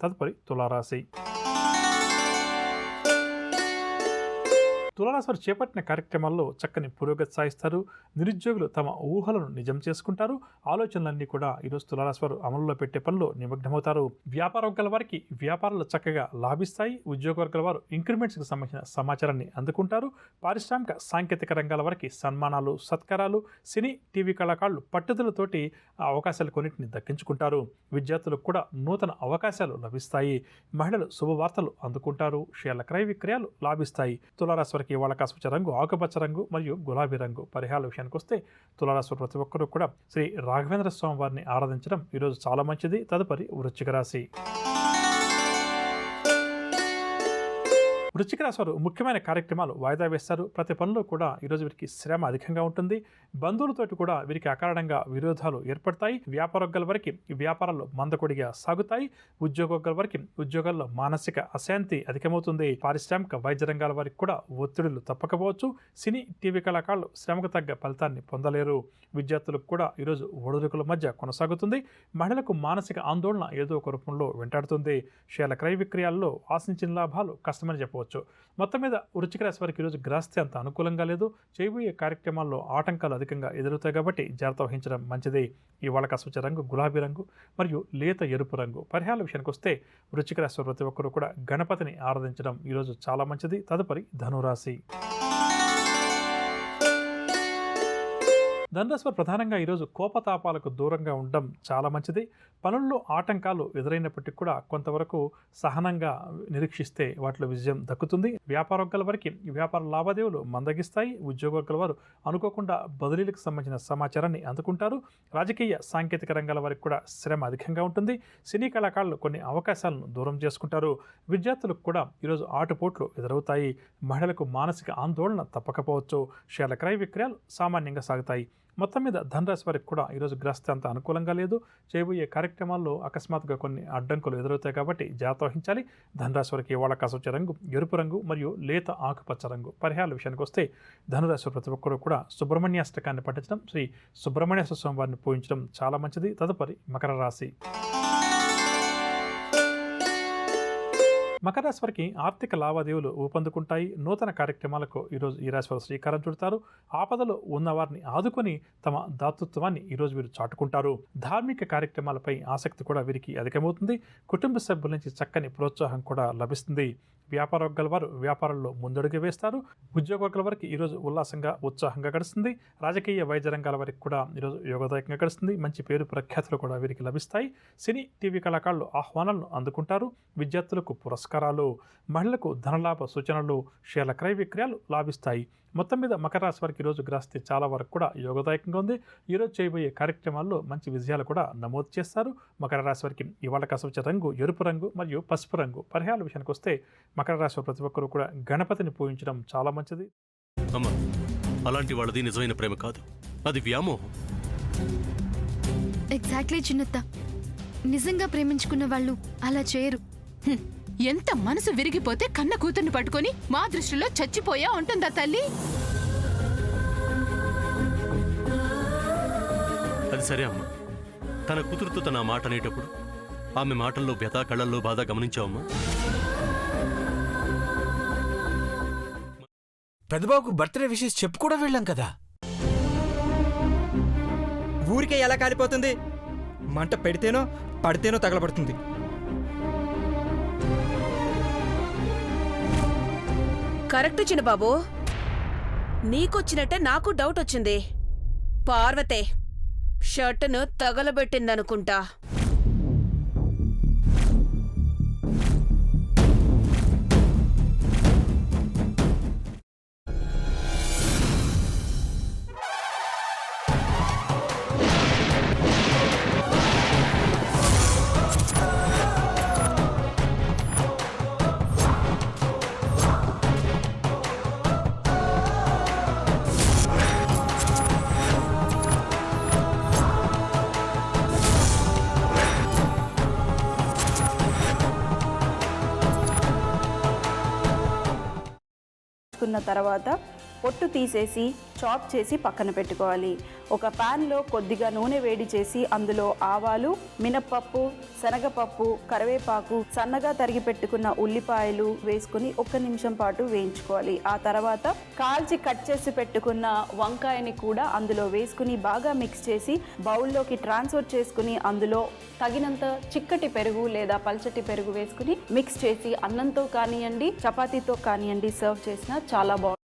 తదుపరి తులారాశి. తులారాశి వారు చేపట్టిన కార్యక్రమాల్లో చక్కని పురోగతి సాధిస్తారు. నిరుద్యోగులు తమ ఊహలను నిజం చేసుకుంటారు. ఆలోచనలన్నీ కూడా ఈరోజు తులారాశి వారు అమలులో పెట్టే పనిలో నిమగ్నమవుతారు. వ్యాపార వర్గాల వారికి వ్యాపారాలు చక్కగా లాభిస్తాయి. ఉద్యోగ వర్గాల వారు ఇంక్రిమెంట్స్కి సంబంధించిన సమాచారాన్ని అందుకుంటారు. పారిశ్రామిక సాంకేతిక రంగాల వారికి సన్మానాలు, సత్కారాలు, సినీ, టీవీ కళాకారులు పట్టుదలతోటి ఆ అవకాశాలు కొన్నింటిని దక్కించుకుంటారు. విద్యార్థులకు కూడా నూతన అవకాశాలు లభిస్తాయి. మహిళలు శుభవార్తలు అందుకుంటారు. షేర్ల క్రయ విక్రయాలు లాభిస్తాయి. తులారాశి వారికి ఇవాళ కాస్పచ్చ రంగు ఆకుపచ్చ రంగు మరియు గులాబీ రంగు. పరిహారాల విషయానికి వస్తే తులారాశి ప్రతి ఒక్కరూ కూడా శ్రీ రాఘవేంద్ర స్వామి వారిని ఆరాధించడం ఈరోజు చాలా మంచిది. తదుపరి వృశ్చిక రాశి. వృశ్చిక రాశి వారు ముఖ్యమైన కార్యక్రమాలు వాయిదా వేస్తారు. ప్రతి పనిలో కూడా ఈరోజు వీరికి శ్రమ అధికంగా ఉంటుంది. బంధువులతోటి కూడా వీరికి అకారణంగా విరోధాలు ఏర్పడతాయి. వ్యాపార వర్గాల వారికి వ్యాపారాల్లో మందకొడిగా సాగుతాయి. ఉద్యోగ వర్గాల వారికి ఉద్యోగాల్లో మానసిక అశాంతి అధికమవుతుంది. పారిశ్రామిక వైద్య రంగాల వారికి కూడా ఒత్తిడులు తప్పకపోవచ్చు. సినీ, టీవీ కళాకారులు శ్రమకు తగ్గ ఫలితాన్ని పొందలేరు. విద్యార్థులకు కూడా ఈరోజు ఒడిదుడుకుల మధ్య కొనసాగుతుంది. మహిళలకు మానసిక ఆందోళన ఏదో ఒక రూపంలో వెంటాడుతుంది. షేర్ల క్రయ విక్రయాల్లో ఆశించిన లాభాలు కష్టమని చెప్పవచ్చు. మొత్తం మీద వృశ్చిక రాశి వారికి ఈరోజు గ్రహస్థితి అంత అనుకూలంగా లేదు. చేయబోయే కార్యక్రమాల్లో ఆటంకాలు అధికంగా ఎదురవుతాయి కాబట్టి జాగ్రత్త వహించడం మంచిది. ఇవాళ కాస్పచ్చ రంగు గులాబీ రంగు మరియు లేత ఎరుపు రంగు. పరిహారాల విషయానికి వస్తే వృశ్చిక రాశి వారు ప్రతి ఒక్కరూ కూడా గణపతిని ఆరాధించడం ఈరోజు చాలా మంచిది. తదుపరి ధనురాశి. ధనురాశి వారు ప్రధానంగా ఈరోజు కోపతాపాలకు దూరంగా ఉండడం చాలా మంచిది. పనుల్లో ఆటంకాలు ఎదురైనప్పటికీ కూడా కొంతవరకు సహనంగా నిరీక్షిస్తే వాటిలో విజయం దక్కుతుంది. వ్యాపార వర్గాల వారికి వ్యాపార లావాదేవీలు మందగిస్తాయి. ఉద్యోగ వర్గాల వారు అనుకోకుండా బదిలీలకు సంబంధించిన సమాచారాన్ని అందుకుంటారు. రాజకీయ సాంకేతిక రంగాల వారికి కూడా శ్రమ అధికంగా ఉంటుంది. సినీ కళాకారులు కొన్ని అవకాశాలను దూరం చేసుకుంటారు. విద్యార్థులకు కూడా ఈరోజు ఆటుపోట్లు ఎదురవుతాయి. మహిళలకు మానసిక ఆందోళన తప్పకపోవచ్చు. షేర్ల క్రయ విక్రయాలు సామాన్యంగా సాగుతాయి. మొత్తం మీద ధనురాశి వారికి కూడా ఈరోజు గ్రహస్థితి అంత అనుకూలంగా లేదు. చేయబోయే కార్యక్రమాల్లో అకస్మాత్తుగా కొన్ని అడ్డంకులు ఎదురవుతాయి కాబట్టి జాగ్రత్త వహించాలి. ధనురాశి వారికి ఇవాళ కాసొచ్చే రంగు ఎరుపు రంగు మరియు లేత ఆకుపచ్చ రంగు. పరిహారాల విషయానికి వస్తే ధనురాశి ప్రతి ఒక్కరూ కూడా సుబ్రహ్మణ్యాష్టకాన్ని పఠించడం, శ్రీ సుబ్రహ్మణ్యేశ్వర స్వామి వారిని పూజించడం చాలా మంచిది. తదుపరి మకర రాశి. మకర రాశి వారికి ఆర్థిక లావాదేవీలు ఊపందుకుంటాయి. నూతన కార్యక్రమాలకు ఈరోజు ఈ రాశి వారు శ్రీకారం చుడతారు. ఆపదలో ఉన్నవారిని ఆదుకొని తమ దాతృత్వాన్ని ఈరోజు వీరు చాటుకుంటారు. ధార్మిక కార్యక్రమాలపై ఆసక్తి కూడా వీరికి అధికమవుతుంది. కుటుంబ సభ్యుల నుంచి చక్కని ప్రోత్సాహం కూడా లభిస్తుంది. వ్యాపార వర్గాల వారు వ్యాపారంలో ముందడుగు వేస్తారు. ఉద్యోగ వర్గాల వారికి ఈరోజు ఉల్లాసంగా ఉత్సాహంగా గడుస్తుంది. రాజకీయ వైద్య రంగాల వారికి కూడా ఈరోజు యోగదాయకంగా గడుస్తుంది. మంచి పేరు ప్రఖ్యాతులు కూడా వీరికి లభిస్తాయి. సినీ, టీవీ కళాకారులు ఆహ్వానాలను అందుకుంటారు. విద్యార్థులకు పురస్కారాలు, మహిళలకు ధనలాభ సూచనలు, షేర్ల క్రయ విక్రయాలు లాభిస్తాయి. మొత్తం మీద మకర రాశి వారికి ఈరోజు గ్రహస్థితి చాలా వరకు కూడా యోగదాయకంగా ఉంది. ఈరోజు చేయబోయే కార్యక్రమాల్లో మంచి విజయాలు కూడా నమోదు చేస్తారు. మకర రాశి వారికి ఇవాళ కాసొచ్చే రంగు ఎరుపు రంగు మరియు పసుపు రంగు. పరిహారాల విషయానికి వస్తే మకర రాశి వారు ప్రతి ఒక్కరూ కూడా గణపతిని పూజించడం చాలా మంచిది. అమ్మా, అలాంటి వాళ్ళది నిజమైన ప్రేమ కాదు, అది వ్యామోహం. ఎగ్జాక్ట్లీ చిన్నత్త. నిజంగా ప్రేమించుకున్న వాళ్ళు అలా చేయరు. ఎంత మనసు విరిగిపోతే కన్న కూతుర్ని పట్టుకొని మా దృష్టిలో చచ్చిపోయా ఉంటుందా తల్లి? అది సరే అమ్మా, తన కూతురుతో తన మాట అనేటప్పుడు ఆమె మాటల్లో వ్యథ, కళ్ళల్లో బాధ గమనించావమ్మా? పెద్దబాబుకు బర్త్డే విషెస్ చెప్పు కూడా వెళ్ళాం కదా. ఊరికే ఎలా కాలిపోతుంది? మంట పెడితేనో పడితేనో తగలబడుతుంది. కరెక్ట్ చిన్నబాబు, నీకొచ్చినట్టే నాకు డౌట్ వచ్చింది. పార్వతే షర్టును తగలబెట్టిందనుకుంటా. తర్వాత పొట్టు తీసేసి చాప్ చేసి పక్కన పెట్టుకోవాలి. ఒక ప్యాన్లో కొద్దిగా నూనె వేడి చేసి అందులో ఆవాలు, మినప్పప్పు, శనగపప్పు, కరివేపాకు, సన్నగా తరిగి పెట్టుకున్న ఉల్లిపాయలు వేసుకుని 1 నిమిషం పాటు వేయించుకోవాలి. ఆ తర్వాత కాల్చి కట్ చేసి పెట్టుకున్న వంకాయని కూడా అందులో వేసుకుని బాగా మిక్స్ చేసి బౌల్లోకి ట్రాన్స్ఫర్ చేసుకుని అందులో తగినంత చిక్కటి పెరుగు లేదా పల్చటి పెరుగు వేసుకుని మిక్స్ చేసి అన్నంతో కానివ్వండి, చపాతీతో కానివ్వండి సర్వ్ చేసినా చాలా బాగుంటుంది.